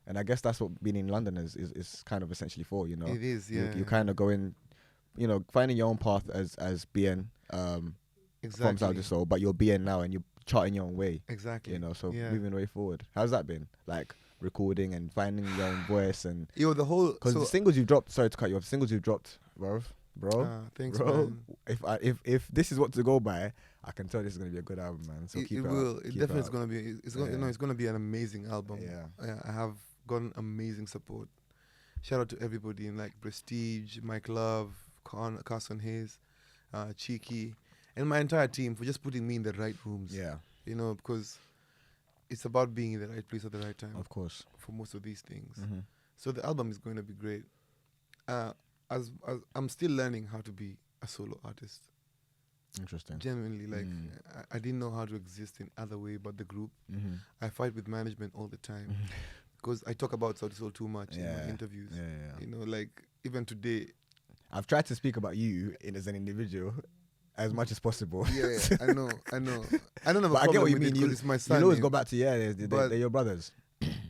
And I guess that's what being in London is kind of essentially for, you know. It is, yeah. You kind of go in, you know, finding your own path as BN from Saudi Soul, but you're BN now and you're charting your own way. Exactly. You know, so moving the way forward. How's that been? Like recording and finding your own voice and the whole because the singles you dropped. Sorry to cut you off. The singles you dropped, bro. Thanks, bro. man. If this is what to go by, I can tell this is gonna be a good album, man. So keep it will. Up. It definitely is gonna be. It's gonna, you know, it's gonna be an amazing album. Yeah. I have gotten amazing support. Shout out to everybody in like Prestige, Mike Love, Carson Hayes, Cheeky, and my entire team for just putting me in the right rooms. Yeah. You know, because it's about being in the right place at the right time. Of course. For most of these things. Mm-hmm. So the album is going to be great. As I'm still learning how to be a solo artist. Interesting. Genuinely, like I didn't know how to exist in other way but the group. Mm-hmm. I fight with management all the time because I talk about SAUTI Soul too much in my interviews. Yeah. You know, like even today. I've tried to speak about you as an individual as much as possible. Yeah, I know. I don't have a But I get problem what you with mean. it 'cause it's my son. You always go back to they're your brothers.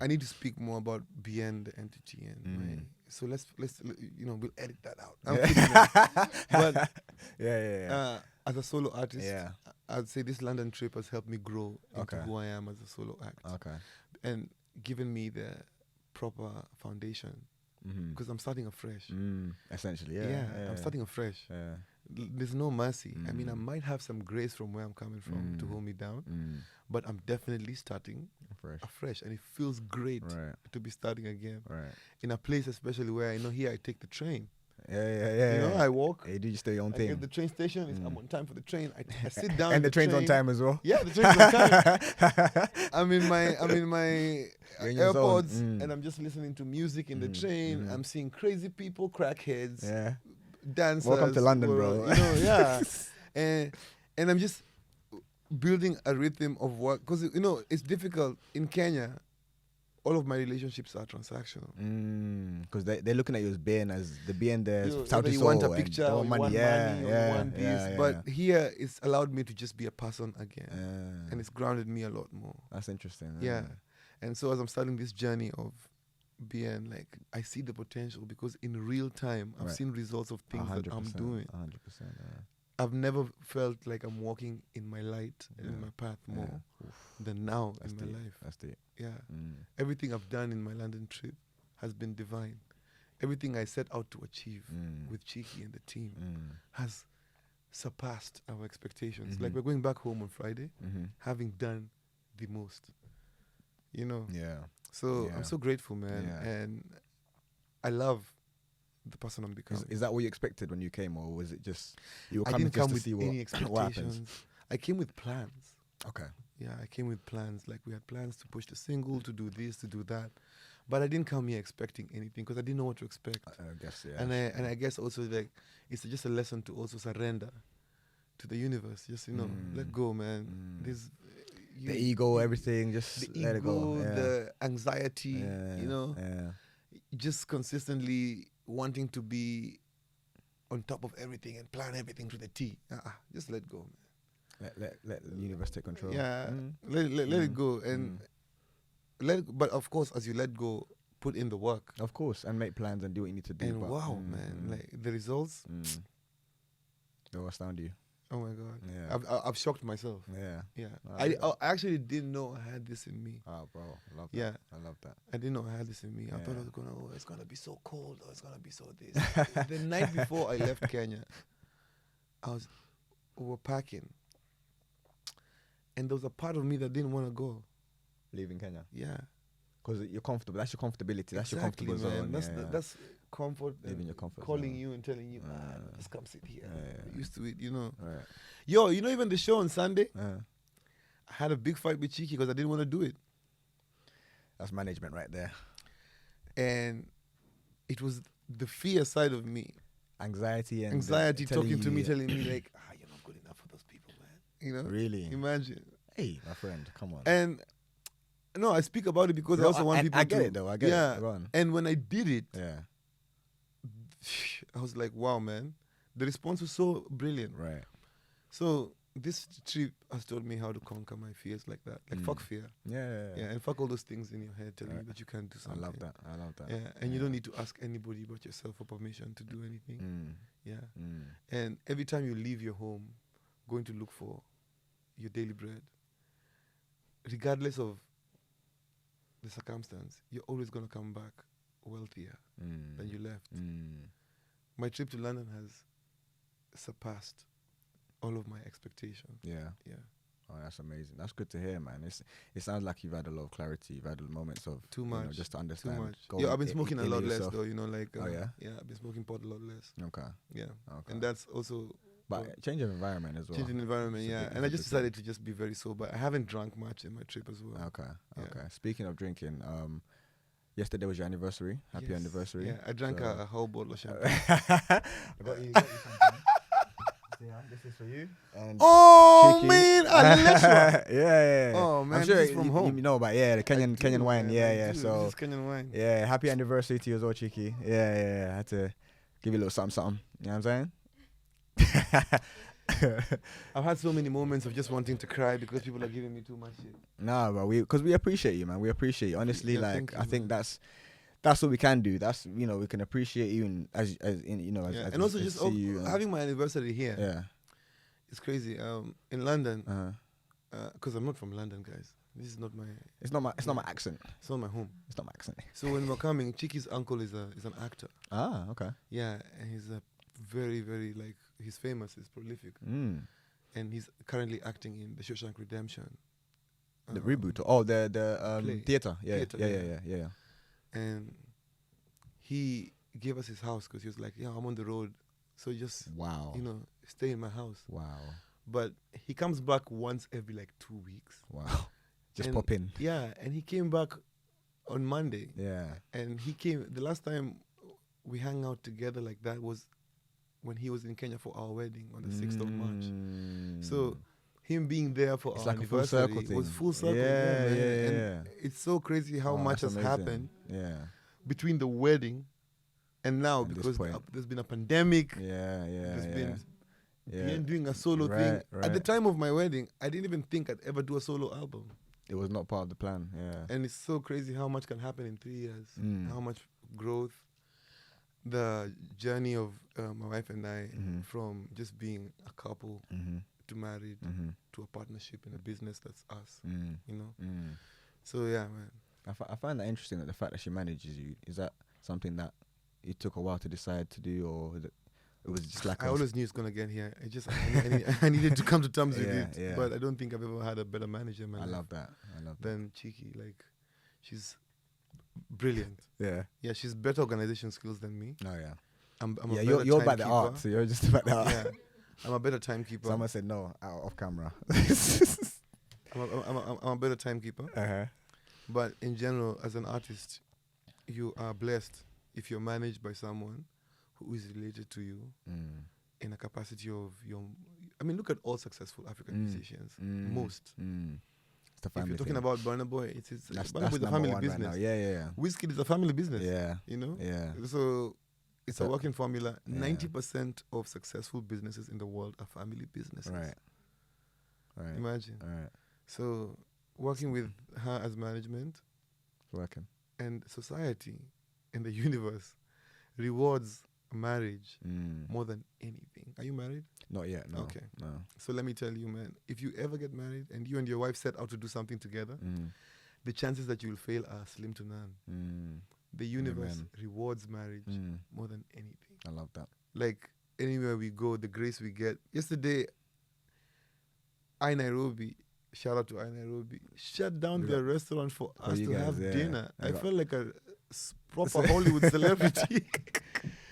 I need to speak more about BN, the entity, and so let's you know, we'll edit that out. I'm kidding, man. But as a solo artist, I'd say this London trip has helped me grow into who I am as a solo act. Okay. And given me the proper foundation because I'm starting afresh. Essentially, I'm starting afresh. Yeah. There's no mercy. I mean, I might have some grace from where I'm coming from to hold me down, but I'm definitely starting afresh, and it feels great to be starting again in a place, especially where I know here I take the train. Yeah. You know, I walk. You do just do your own I thing. get the train station. I'm on time for the train. I sit down. And the train's on time as well. Yeah, the train's on time. I'm in my AirPods, and I'm just listening to music in the train. I'm seeing crazy people, crackheads, dancers. Welcome to London, bro. You know, and I'm just building a rhythm of work because you know it's difficult in Kenya. All of my relationships are transactional. Because they're looking at you as being as the being there. You want a picture, or you want money, or you want this. But here, it's allowed me to just be a person again. And it's grounded me a lot more. That's interesting. Yeah. And so as I'm starting this journey of being, like, I see the potential because in real time, I've seen results of things that I'm doing. 100%. I've never felt like I'm walking in my light and in my path more than now in my life. That's it. Yeah. Everything I've done in my London trip has been divine. Everything I set out to achieve with Cheeky and the team has surpassed our expectations. Like we're going back home on Friday, having done the most. You know? Yeah. So I'm so grateful, man. Yeah. And I love the person I'm becoming. Is that what you expected when you came, or was it just you were I coming didn't come to with see any what happens? expectations. I came with plans. Okay. Yeah, I came with plans. Like we had plans to push the single, to do this, to do that. But I didn't come here expecting anything because I didn't know what to expect. I guess, yeah. And I guess also like it's just a lesson to also surrender to the universe. Just, you know, let go, man. The ego, everything, just let it go. The anxiety, you know, just consistently wanting to be on top of everything and plan everything to the T. Just let go, man. Let the universe take control. Yeah, let it go. And but of course, as you let go, put in the work. Of course, and make plans and do what you need to do. And man, like the results, they'll astound you. Oh my God. Yeah. I've shocked myself. Yeah. I actually didn't know I had this in me. Oh, bro, I love that. Yeah. I love that. I didn't know I had this in me. I thought it's gonna be so cold, or it's gonna be so this. The night before I left Kenya, we were packing, and there was a part of me that didn't want to go. Leaving Kenya. Yeah. Because you're comfortable. That's your comfortability. That's exactly, your comfortable man. zone. That's comfort. Living your comfort calling zone. you and telling you, man, just come sit here. You're used to it, you know. Right. Yo, you know, even the show on Sunday, I had a big fight with Cheeky because I didn't want to do it. That's management right there. And it was the fear side of me. Anxiety talking to me, telling me like, you're not good enough for those people, man. You know? Really? Imagine. Hey, my friend, come on. And no, I speak about it because I also want people to. I get it though. I get it. Go on. And when I did it, yeah, I was like, wow, man. The response was so brilliant. Right. So this trip has taught me how to conquer my fears like that. Like fuck fear. Yeah, and fuck all those things in your head telling you that you can't do something. I love that. Yeah, and you don't need to ask anybody but yourself for permission to do anything. Yeah. And every time you leave your home, going to look for your daily bread, regardless of the circumstance, you're always going to come back wealthier than you left. My trip to London has surpassed all of my expectations. Yeah. Oh, that's amazing. That's good to hear, man. It sounds like you've had a lot of clarity. You've had moments of too much, just to understand. Too much. Yeah, I've been smoking a lot less, though. Like, oh yeah. Yeah, I've been smoking pot a lot less. Okay. Yeah. Okay. And that's also. But change of environment as well. Change of environment, yeah. And I just decided to just be very sober. I haven't drunk much in my trip as well. Okay. Speaking of drinking, yesterday was your anniversary. Happy anniversary. Yeah, I drank a whole bottle of champagne. I got you something. Yeah, this is for you. And oh Cheeky. man, yeah. Oh man, I'm sure this is from home. You know about the Kenyan wine. Yeah. So this is Kenyan wine. Yeah, happy anniversary to you as well, Cheeky. Yeah. I had to give you a little something. You know what I'm saying? I've had so many moments of just wanting to cry because people are giving me too much shit. Nah, but because we appreciate you, man. We appreciate you. Honestly, I think that's what we can do. That's we can appreciate you and as and also just having my anniversary here. Yeah, it's crazy. In London, because I'm not from London, guys. This is not my. It's not my accent. It's not my home. It's not my accent. So when we're coming, Chiki's uncle is an actor. Ah, okay. Yeah, and he's a very, very he's famous. He's prolific, and he's currently acting in The Shawshank Redemption. The reboot. Oh, the theater. Yeah. And he gave us his house because he was like, I'm on the road, so just stay in my house. Wow. But he comes back once every 2 weeks. Wow. Just pop in. Yeah, and he came back on Monday. Yeah. And he came, the last time we hung out together like that was when he was in Kenya for our wedding on the 6th of March. So him being there for our anniversary was full circle. Yeah. And it's so crazy how much has happened between the wedding and now, because there's been a pandemic. There's been doing a solo thing. Right. At the time of my wedding, I didn't even think I'd ever do a solo album. It was not part of the plan. Yeah. And it's so crazy how much can happen in 3 years. How much growth. The journey of my wife and I from just being a couple to married to a partnership in a business that's us. So yeah, man. I find that interesting, that the fact that she manages you, is that something that it took a while to decide to do, or it was just like I always knew it's gonna get here. I needed to come to terms with it. Yeah. But I don't think I've ever had a better manager, man. I love that. Than Cheeky. She's brilliant. Yeah. Yeah, she's better organization skills than me. Oh yeah. I'm you're about the art, so you're just about the art. Yeah. I'm a better timekeeper. Someone said no, off camera. I'm a better timekeeper. But in general, as an artist, you are blessed if you're managed by someone who is related to you in a capacity of your. I mean, look at all successful African musicians. Most. If you're talking about Burna Boy, it's Burna Boy is a family business. Right, yeah. Wizkid is a family business. Yeah. Yeah. So it's a working formula. 90% of successful businesses in the world are family businesses. Right. Imagine. Right. So working with her as management, and society and the universe rewards marriage more than anything. Are you married? Not yet, no. Okay. No. So let me tell you, man, if you ever get married and you and your wife set out to do something together, the chances that you will fail are slim to none. The universe rewards marriage more than anything. I love that. Anywhere we go, the grace we get. Yesterday, iNairobi, shout out to iNairobi, shut down their restaurant for us to have dinner. I felt like a proper Hollywood celebrity.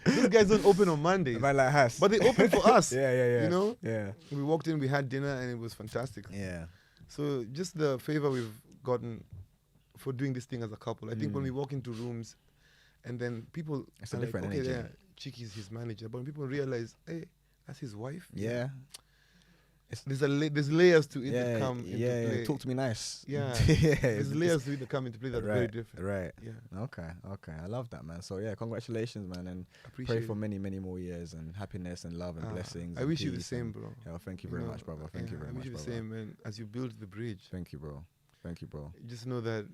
Those guys don't open on Mondays, but they open for us. Yeah. Yeah. We walked in, we had dinner, and it was fantastic. Yeah. So just the favor we've gotten for doing this thing as a couple. I think when we walk into rooms, and then people are like, okay, Cheeky's his manager, but when people realize, hey, that's his wife. Yeah. there's layers to it that come into play. Yeah, talk to me nice. Yeah, yeah, there's layers to it that come into play that are very different. Right. Yeah. Okay. I love that, man. So yeah, congratulations, man, and pray for many more years and happiness and love and blessings. I wish you the same, bro. Yeah, thank you very much, brother. Thank you very much. I wish you the same, man. As you build the bridge. Thank you, bro. Just know that,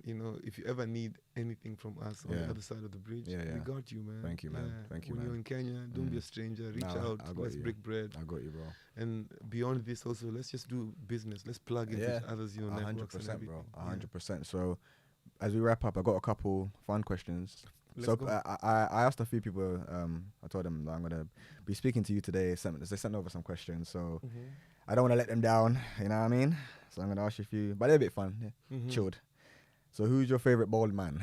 if you ever need anything from us on the other side of the bridge, we got you, man. Thank you, man. Thank you, when man. you're in Kenya, don't be a stranger. Reach out. Let's break bread. I got you, bro. And beyond this, also, let's just do business. Let's plug into each other's, networks and everything. 100%. So, as we wrap up, I got a couple fun questions. Let's go. I asked a few people. I told them that I'm gonna be speaking to you today. They sent over some questions, so I don't want to let them down. You know what I mean? So I'm gonna ask you a few, but they're a bit fun, chilled. So who's your favorite bald man?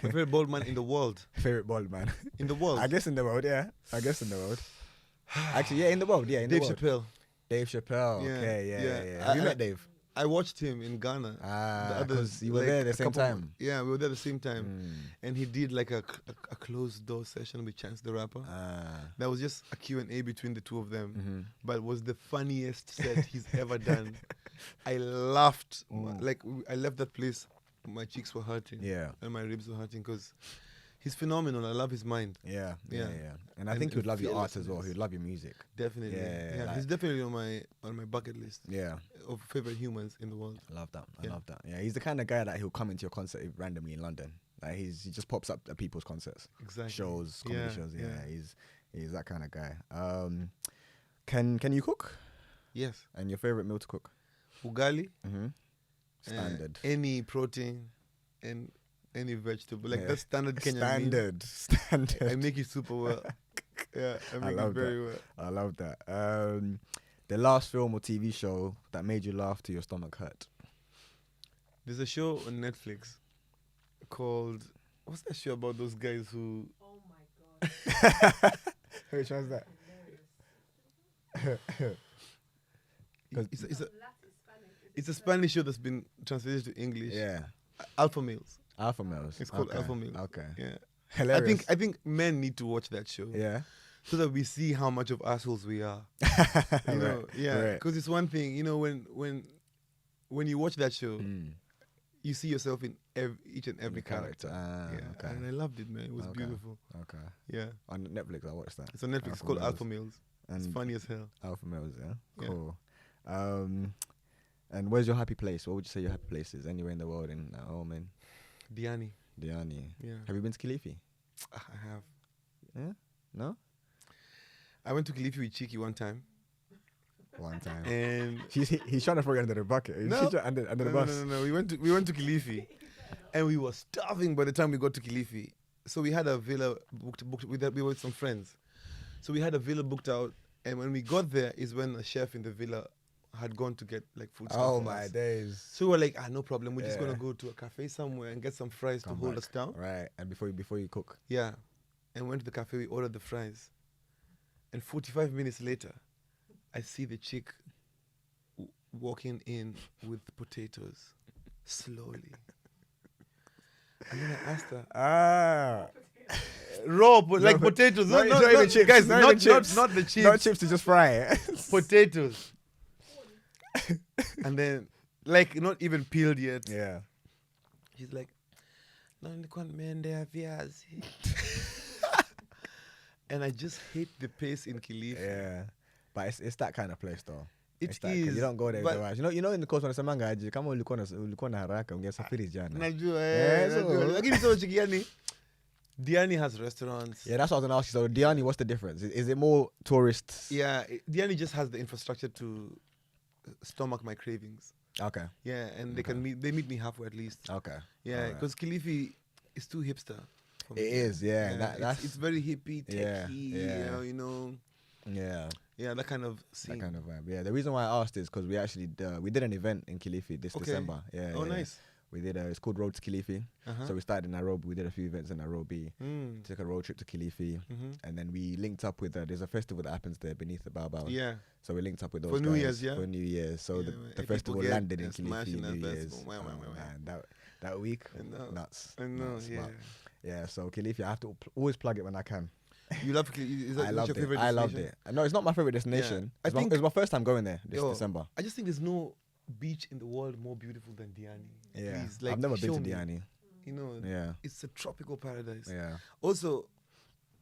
My favorite bald man in the world. Favorite bald man in the world? I guess in the world, yeah. Actually, yeah, in the world, yeah. Dave Chappelle. Dave Chappelle. Yeah, okay, yeah. Have you met Dave? I watched him in Ghana. Because you were there at the same time. Yeah, we were there at the same time. And he did like a closed door session with Chance the Rapper. That was just a Q&A between the two of them. But it was the funniest set he's ever done. I laughed. I left that place, my cheeks were hurting. Yeah. And my ribs were hurting because he's phenomenal. I love his mind. Yeah. And I think he would love your art as well. He would love your music. Definitely. Yeah. He's definitely on my bucket list. Yeah. Of favorite humans in the world. I love that. I love that. Yeah, he's the kind of guy that he'll come into your concert randomly in London. Like he just pops up at people's concerts. Exactly. Shows, comedy shows. Yeah. He's that kind of guy. Can you cook? Yes. And your favorite meal to cook? Ugali. Standard. Any protein and any vegetable. That's standard Kenyan Standard. I make it super well. I make it very well. I love that. The last film or TV show that made you laugh till your stomach hurt? There's a show on Netflix called... What's that show about those guys who... Oh my God. Which one's that? It's a Spanish show that's been translated to English. Yeah. Alpha Males. Alpha Males. It's called Alpha Males. Okay. Yeah. Hilarious. I think men need to watch that show. Yeah. So that we see how much of assholes we are. Yeah. Because it's one thing, when you watch that show, you see yourself in each and every character. Okay. And I loved it, man. It was beautiful. Okay. Yeah. On Netflix, I watched that. It's on Netflix. It's called Alpha Males. It's funny as hell. Alpha Males, yeah. Cool. And where's your happy place? What would you say your happy place is? Anywhere in the world? In home in Diani. Yeah. Have you been to Kilifi? I have. Yeah. No. I went to Kilifi with Chiki one time. And he's trying to throw you under the bucket. Under the bus. No. We went to Kilifi, and we were starving by the time we got to Kilifi. So we had a villa booked. We were with some friends. So we had a villa booked out, and when we got there is when a chef in the villa had gone to get food. Oh my days! So we were like, no problem. We're just gonna go to a cafe somewhere and get some fries to hold us down. Right. And before you cook. Yeah. And went to the cafe. We ordered the fries. And 45 minutes later, I see the chick walking in with potatoes slowly. And then I asked her, raw, potatoes. Not even chips. Guys, not chips. Not the chips. Not chips to just fry it. Potatoes. And then, not even peeled yet. Yeah. She's like, viazi. And I just hate the pace in Kilifi. Yeah. But it's that kind of place though. It is. You don't go there otherwise. You know in the course wanasema ngaje kama ulikuwa na haraka ungesafiri jana. Najua lakini sio chikiani. Diani has restaurants. Yeah, that's what I was going to ask you. So Diani, what's the difference? Is it more tourists? Yeah, Diani just has the infrastructure to stomach my cravings. Okay. Yeah, and they meet me halfway at least. Okay. Yeah, because Kilifi is too hipster. It is, yeah. It's very hippie, techie, Yeah. Yeah, that kind of scene. That kind of vibe. Yeah, the reason why I asked is because we actually we did an event in Kilifi this December. Yeah. Oh, nice. We did it's called Road to Kilifi. So we started in Nairobi. We did a few events in Nairobi. Took a road trip to Kilifi, and then we linked up with there's a festival that happens there beneath the Baobab. Yeah. So we linked up with those for guys New Year's. Yeah. For New Year's. So the festival landed in Kilifi New Year's. Man, that week, nuts. I know. Nuts, yeah. Yeah. So Kilifi, I have to always plug it when I can. You love is that your favorite destination? I loved it. No, it's not my favorite destination. Yeah. It was my first time going there this December. I just think there's no beach in the world more beautiful than Diani. Yeah, please, like, I've never been to Diani. You know, yeah, it's a tropical paradise. Yeah. Also,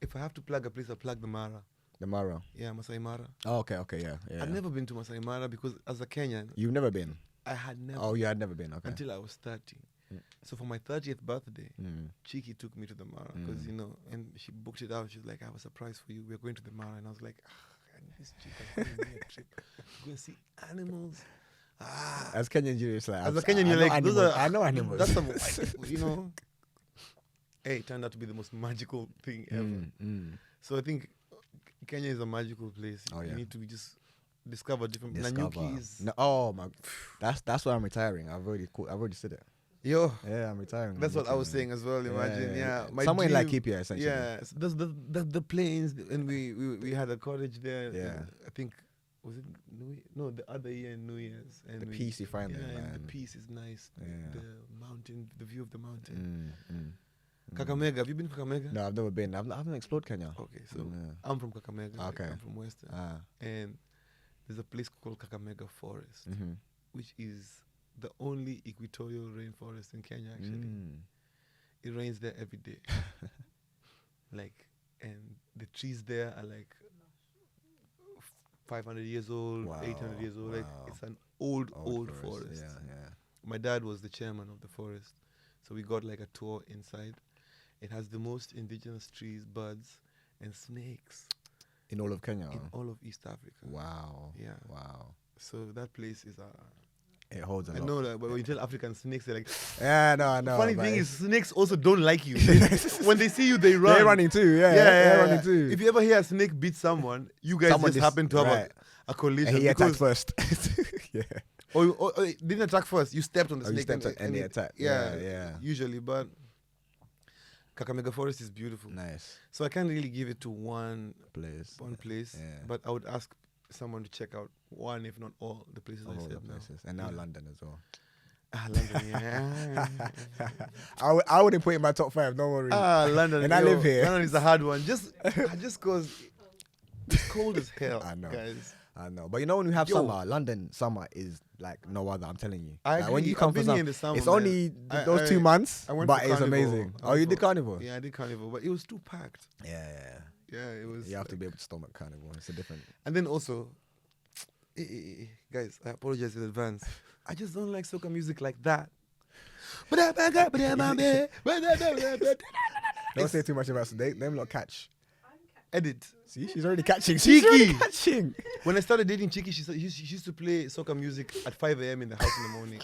if I have to plug a place, I'll plug the Mara. The Mara? Yeah, Masai Mara. Oh, okay, yeah. I've never been to Masai Mara because as a Kenyan... You've never been? I had never. Oh, you had never been, okay. Until I was 30. So for my 30th birthday, Chiki took me to the Mara because, you know, and she booked it out. She was like, I have a surprise for you. We're going to the Mara. And I was like, this chick is giving me a trip. We're going to see animals. As Kenyan, you're just like... As a Kenyan, you're like, I know animals. That's some white people, you know. Hey, it turned out to be the most magical thing ever. So I think Kenya is a magical place. Oh, yeah. You need to just discover different... Nanyuki no, oh, my... That's why I'm retiring. I've already said it. Yo. Yeah, I'm retiring. That's what I was saying as well, imagine. Yeah. Somewhere in Laikipia, essentially. Yeah. So the plains, and we had a cottage there. Yeah. I think... Was it New Year? No, the other year in New Year's. And the peace you find there, man. The peace is nice. Yeah. The mountain, the view of the mountain. Kakamega, have you been to Kakamega? No, I've never been. I haven't explored Kenya. Okay, so I'm from Kakamega. Okay. I'm from Western. And there's a place called Kakamega Forest, which is the only equatorial rainforest in Kenya, actually. It rains there every day. And the trees there are like 500 years old, 800 years old. Like, it's an old forest. Yeah. My dad was the chairman of the forest. So we got like a tour inside. It has the most indigenous trees, birds, and snakes. In all of Kenya? In all of East Africa. Wow. Yeah. Wow. So that place is it holds a lot. I know that, but when you tell African snakes, they're like... Yeah, no. Funny thing is, snakes also don't like you. When they see you, they run. They're running too, they're running too. If you ever hear a snake beat someone, you guys just happen to have a collision. And he attacked first. Yeah. Or didn't attack first. You stepped on the snake and they attacked. Yeah. Usually, but Kakamega Forest is beautiful. Nice. So I can't really give it to one place. Yeah. But I would ask someone to check out one, if not all, the places I said now. And now London as well. London, yeah. I wouldn't put it in my top 5, don't worry. London. And I live here. London is a hard one. Just because it's cold as hell. I know. Guys. I know. But you know when we have summer, London summer is like no other, I'm telling you. I agree. When you come for summer, it's only those 2 months, but it's amazing. Oh, you did Carnival? Yeah, I did Carnival, but it was too packed. Yeah, it was. You have to be able to stomach Carnival. It's a different. And then also, guys, I apologize in advance. I just don't like soca music like that. Don't say too much about it. Them lot catch. Edit. See, she's already catching. Chiki. When I started dating Chiki, she used to play soca music at 5 a.m. in the house in the morning.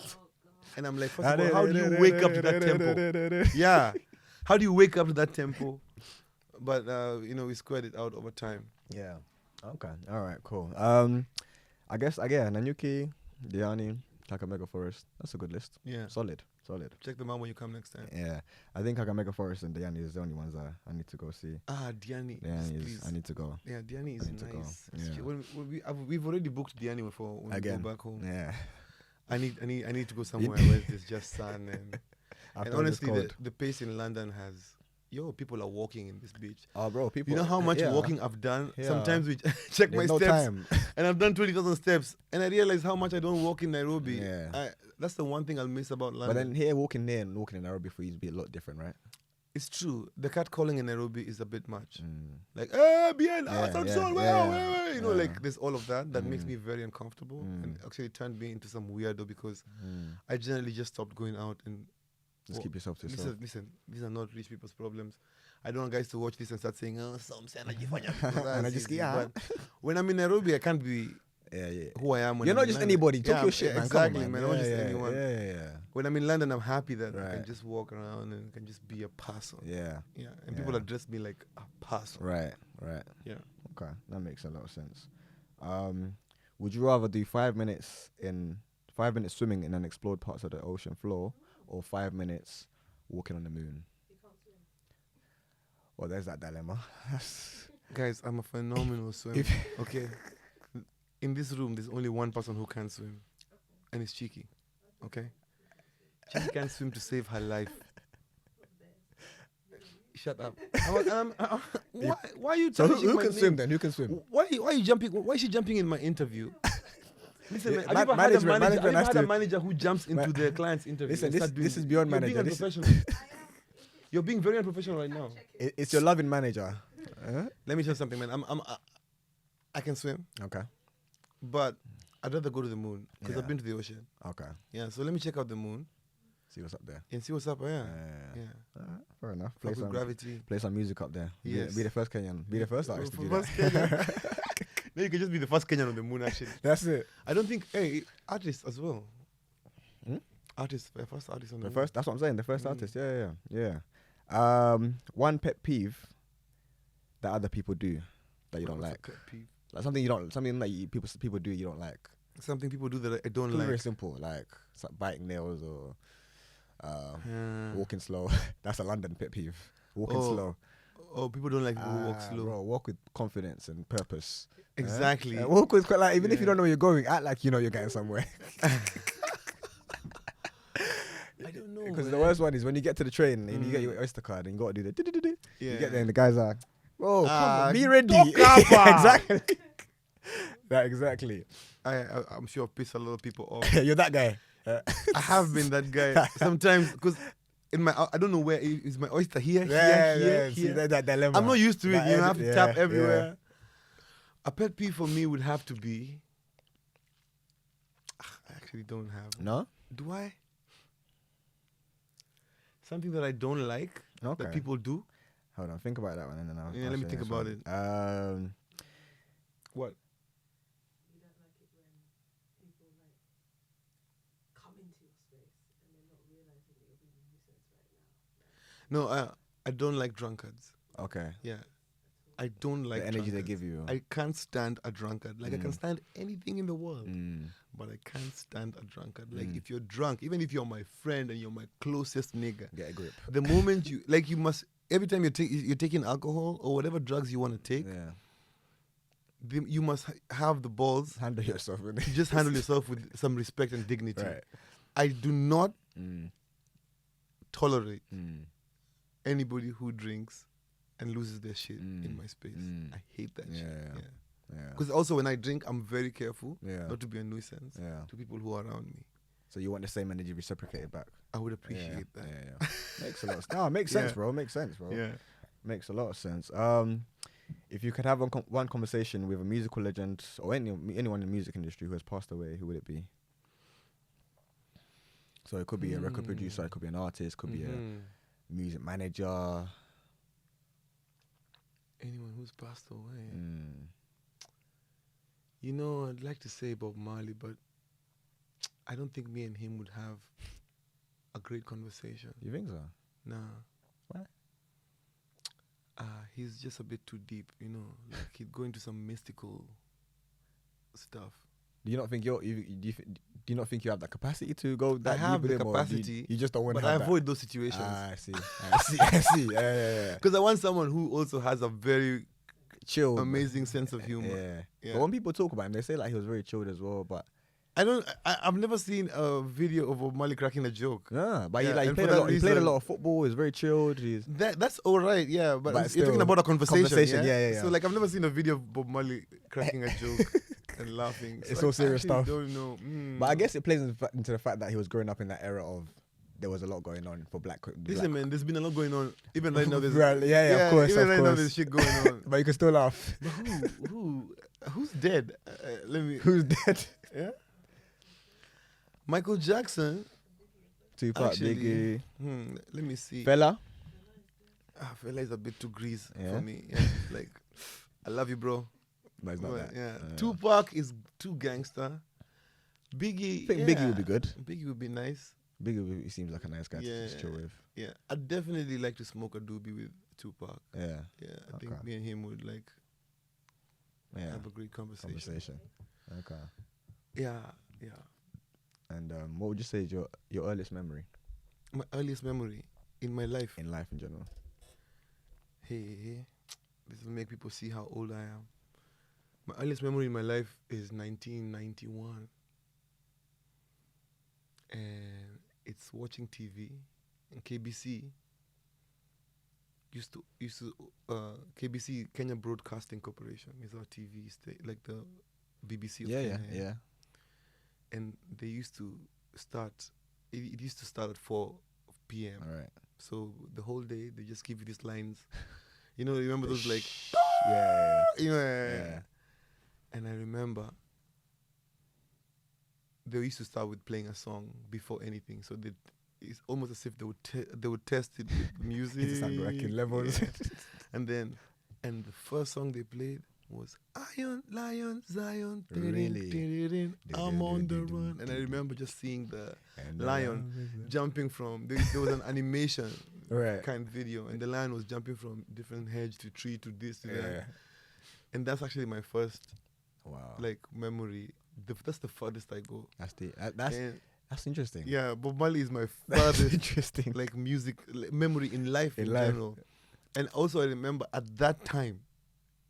And I'm like, first of all, how do you wake up to that tempo? Yeah. How do you wake up to that tempo? But, we squared it out over time. Yeah. Okay. All right, cool. I guess, again, Nanyuki, Diani, Kakamega Forest. That's a good list. Yeah. Solid. Check them out when you come next time. Yeah. I think Kakamega Forest and Diani is the only ones I need to go see. Diani. I need to go. Yeah, Diani is nice. Yeah. We've already booked Diani before when we go back home. Yeah. I need to go somewhere where there's just sun and honestly the pace in London has people are walking in this beach. Oh, bro, people. You know how much walking I've done? Yeah. Sometimes we check my steps and I've done 20,000 steps and I realize how much I don't walk in Nairobi. Yeah. That's the one thing I'll miss about London. But then here, walking there and walking in Nairobi for you to be a lot different, right? It's true. The catcalling in Nairobi is a bit much. Like, bien, like there's all of that. That makes me very uncomfortable and actually turned me into some weirdo because I generally just stopped going out and just keep yourself to yourself. Listen, these are not rich people's problems. I don't want guys to watch this and start saying, some energy. But when I'm in Nairobi, I can't be who I am. You're not just anybody. Talk your shit, man. Exactly, Come on, man. I'm not just anyone. Yeah. When I'm in London, I'm happy that I can just walk around and can just be a person. Yeah. And people address me like a person. Right. Yeah. Okay, that makes a lot of sense. Would you rather do 5 minutes swimming in unexplored parts of the ocean floor, or 5 minutes walking on the moon? You can't swim. Well, there's that dilemma. Guys, I'm a phenomenal swimmer. Okay. In this room, there's only one person who can swim, and it's Chiki. Okay? Chiki can't swim to save her life. Shut up. Why are you So tarnishing who my can name? swim then? Who can swim? Why are you jumping? Why is she jumping in my interview? Listen, Yeah, man, have you ever had a management manager? Have you has ever had a to- manager who jumps into their client's interview? Listen, and this start doing is beyond You're manager. being This unprofessional. You're being very unprofessional right now. It's your loving manager. Let me tell you something, man. I can swim, Okay. but I'd rather go to the moon because Yeah. I've been to the ocean. Okay. Yeah, so let me check out the moon See what's up there. and see what's up. Yeah, Fair enough. Fuck with gravity. Play some music up there. Yes. Be the first Kenyan. Be the first artist to do First that. Kenyan. No, you can just be the first Kenyan on the moon. Actually, That's it. I don't think. Hey, artists as well. Hmm? Artists, the first artist on the The moon. first. That's what I'm saying. The first artist. Yeah. One pet peeve that other people do that you don't What's a like. pet peeve? Like something that people do you don't like. Something people do that I don't It's like. very simple, like biting nails or walking slow. That's a London pet peeve. Walking slow. Oh, people don't like people who walk slow. Bro, walk with confidence and purpose. Exactly. Walk with quite like even if you don't know where you're going, act like you know you're getting somewhere. I don't know. Because the worst one is when you get to the train and you get your Oyster card and you got to do the. Yeah. You get there and the guys are, oh, come on, be ready. Dokaba. Exactly. That exactly. I'm sure I've pissed a lot of people off. You're that guy. I have been that guy sometimes because in my I don't know where is my oyster here. See, that dilemma. I'm not used to it. That You have to tap everywhere. yeah. A pet peeve for me would have to be. I actually don't have. No? Do I? Something that I don't like Okay. that people do. Hold on, think about that one and then I'll. Yeah, I'll let me say think this about one. it. What? You don't like it when people like come into your space and they're not realizing that you're being a nuisance right now. No, I don't like drunkards. Okay. Yeah. I don't like The energy they drunkards. give you. I can't stand a drunkard. Like I can stand anything in the world, Mm. but I can't stand a drunkard. Like if you're drunk, even if you're my friend and you're my closest nigga, Get a grip. the moment you must every time you're taking alcohol or whatever drugs you want to take, Yeah. you must have the balls Handle yourself. to just handle yourself with some respect and dignity. Right. I do not Mm. tolerate Mm. anybody who drinks and loses their shit in my space. Mm. I hate that shit. Yeah. Yeah. Yeah. Because also when I drink, I'm very careful Yeah. not to be a nuisance Yeah. to people who are around me. So you want the same energy reciprocated back. I would appreciate that. Yeah. Makes a lot of sense. No, makes sense, Yeah. bro. Makes sense, bro. Yeah. Makes a lot of sense. If you could have one conversation with a musical legend or anyone in the music industry who has passed away, who would it be? So it could be a record producer, it could be an artist, could be a music manager. Anyone who's passed away. Mm. You know, I'd like to say Bob Marley, but I don't think me and him would have a great conversation. You think so? Nah. Why? He's just a bit too deep, you know. Like he'd go into some mystical stuff. Do you not think do you not think you have that capacity to go that I have deep with the him, or do capacity, you just don't want to but I have that? avoid those situations. I see. I see. Yeah. Because I want someone who also has a very Chill. amazing sense of humor. Yeah. But when people talk about him, they say like he was very chilled as well. But I've never seen a video of Bob Marley cracking a joke. yeah, but he and played for a that lot. He played a reason- lot of football. He's very chilled. That's all right, yeah. But, But you're still, talking about a conversation. yeah. So like I've never seen a video of Bob Marley cracking a joke and laughing. It's So all I serious actually stuff. Don't know. But I guess it plays into the fact that he was growing up in that era of there was a lot going on for black. Listen, man, there's been a lot going on. Even right now, there's Right, yeah, of course, Even of right now, course. there's shit going on. But you can still laugh. But who's dead? Let me. Who's dead? Yeah. Michael Jackson. Tupac, Actually, Biggie, let me see. Fella. Fella is a bit too grease Yeah? for me. Yeah. Like, I love you, bro. But it's not But, that. yeah. Tupac is too gangster. Biggie. I think Biggie would be good. Biggie would be nice. Biggie he seems like a nice guy to just chill with. Yeah. I'd definitely like to smoke a doobie with Tupac. Yeah. Yeah. I think Okay. me and him would like Yeah. have a great conversation. Okay. Yeah. And what would you say is your earliest memory My earliest memory in my life. in life in general? Hey, this will make people see how old I am. My earliest memory in my life is 1991. And it's watching TV in KBC. KBC, Kenya Broadcasting Corporation, is our TV like the BBC of Yeah, Kenya. yeah. And they used to start. It used to start at 4 p.m. All right. So the whole day they just give you these lines. You know, remember those like, yeah. you know, yeah. And I remember they used to start with playing a song before anything. So it's almost as if they would test it with music. It's like racking levels. Yeah. And the first song they played was Iron Lion Zion. Really? I'm on the run. And I remember just seeing the lion jumping from there was an animation kind of video, and the lion was jumping from different hedge to tree to this to that. And that's actually my first like memory. That's the farthest I go. That's interesting. Yeah, Bob Marley is my farthest interesting like music memory in life in general. And also I remember at that time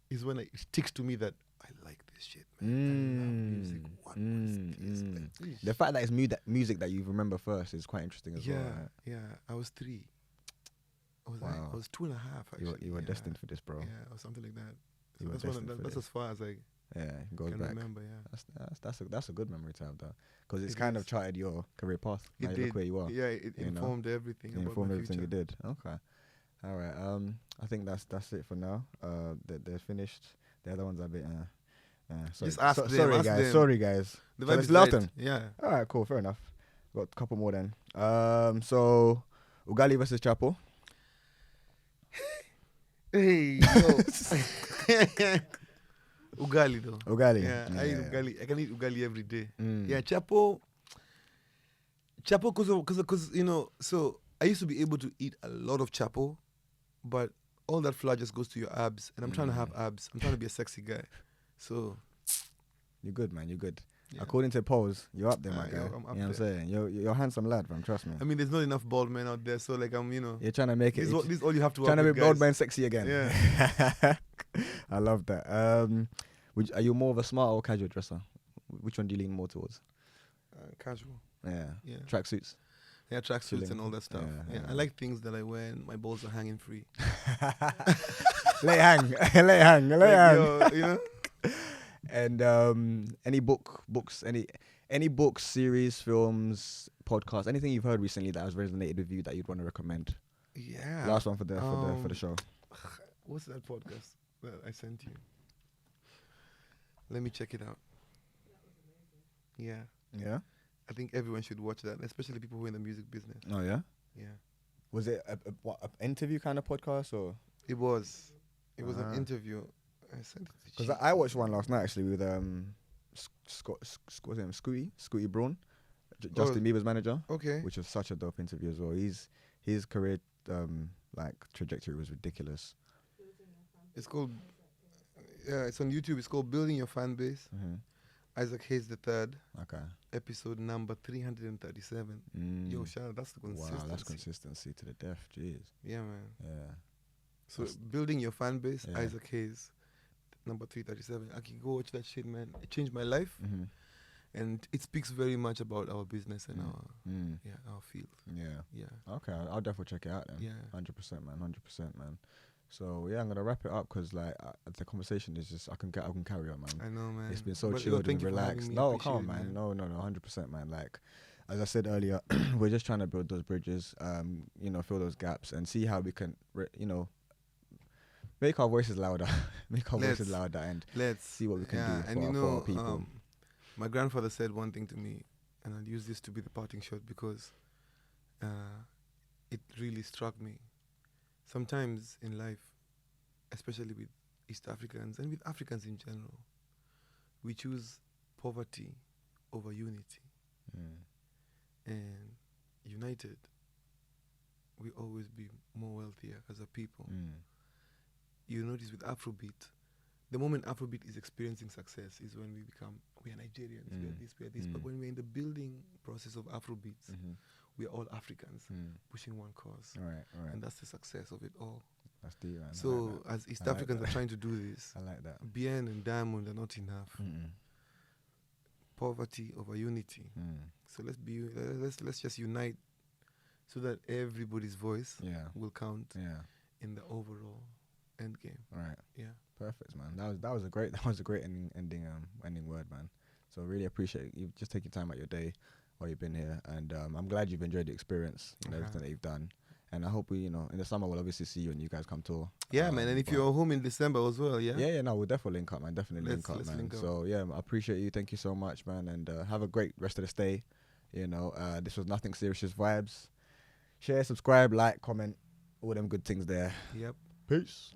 is when it sticks to me that I like this shit, man. I love music. What was this? The fact that it's music that you remember first is quite interesting as well. Right? Yeah. I was 3. I was 2.5. Actually. You were destined for this, bro. Yeah, or something like that. So that's as far as I goes can back. remember. Yeah, that's a good memory to have, though, because it's kind of charted your career path. Now you look where you are. Yeah, it informed everything. It informed everything you did. Okay. All right. I think that's it for now. They're finished. The other ones are a bit. Just ask them. Sorry, guys. Them. Sorry, guys. The So vibe let's is laugh right. them. Yeah. All right. Cool. Fair enough. Got a couple more then. So Ugali versus Chapo. Hey, yo. Ugali though. Ugali. Yeah, I eat ugali. I can eat ugali every day. Yeah, Chapo, cause you know. So I used to be able to eat a lot of Chapo, but all that flour just goes to your abs, and I'm trying to have abs. I'm trying to be a sexy guy. So you're good, man. You're good. Yeah. According to Pose, you're up there, my guy. I'm up you know what I'm there. saying? You're a handsome lad, man. Trust me. I mean, there's not enough bald men out there, so like You're trying to make it. This is all you have to. Trying to make make bald man sexy again. Yeah. I love that. Are you more of a smart or casual dresser? Which one do you lean more towards? Casual. Yeah. Yeah. Tracksuits. Yeah, tracksuits and all that stuff. Yeah, I like things that I wear and my balls are hanging free. Lay hang. Yo, you know. And any books, any books, series, films, podcasts, anything you've heard recently that has resonated with you that you'd want to recommend? Yeah. Last one for the show. What's that podcast that I sent you? Let me check it out. Yeah. Yeah. I think everyone should watch that, especially people who are in the music business. Oh yeah. Yeah. Was it an interview kind of podcast or? It was. It was an interview. I sent it to because I watched one last night actually with Scooty Braun, Justin Bieber's manager. Okay. Which was such a dope interview as well. His career like trajectory was ridiculous. It's called. Yeah, it's on YouTube. It's called Building Your Fan Base. Mm-hmm. Isaac Hayes III. Okay. Episode number 337. Yo, shout out, that's the consistency. Wow, that's consistency to the death. Jeez. Yeah, man. Yeah. So Building Your Fan Base, Isaac Hayes, number 337. I can go watch that shit, man. It changed my life. Mm-hmm. And it speaks very much about our business and our field. Yeah. Yeah. Okay, I'll definitely check it out then. Yeah. 100%, man. 100%, man. So yeah, I'm gonna wrap it up because like the conversation is just I can carry on, man. I know, man. It's been so chilled and relaxed. No, come on, man. No, 100%, man. Like as I said earlier, we're just trying to build those bridges, fill those gaps and see how we can, make our voices louder, and let's see what we can do for our people. My grandfather said one thing to me, and I'll use this to be the parting shot because it really struck me. Sometimes in life, especially with East Africans and with Africans in general, we choose poverty over unity. And united, we always be more wealthier as a people. You notice with Afrobeat, the moment Afrobeat is experiencing success is when we are Nigerians, we are this. But when we're in the building process of Afrobeats, we are all Africans pushing one cause. Right. And that's the success of it all. That's deep, man. So as East Africans are trying to do this, I like that. Bien and Diamond are not enough. Poverty over unity. So let's just unite so that everybody's voice will count. in the overall end game. Right. Yeah. Perfect, man. That was a great ending word, man. So really appreciate you just taking time out your day while you've been here, and I'm glad you've enjoyed the experience, everything that you've done. And I hope we, in the summer we'll obviously see you and you guys come tour. Yeah, man. And if you're home in December as well, yeah. Yeah, no, we'll definitely link up, man. Definitely link up, man. So yeah, I appreciate you. Thank you so much, man. And have a great rest of the stay. This was Nothing Serious, just vibes. Share, subscribe, like, comment, all them good things there. Yep. Peace.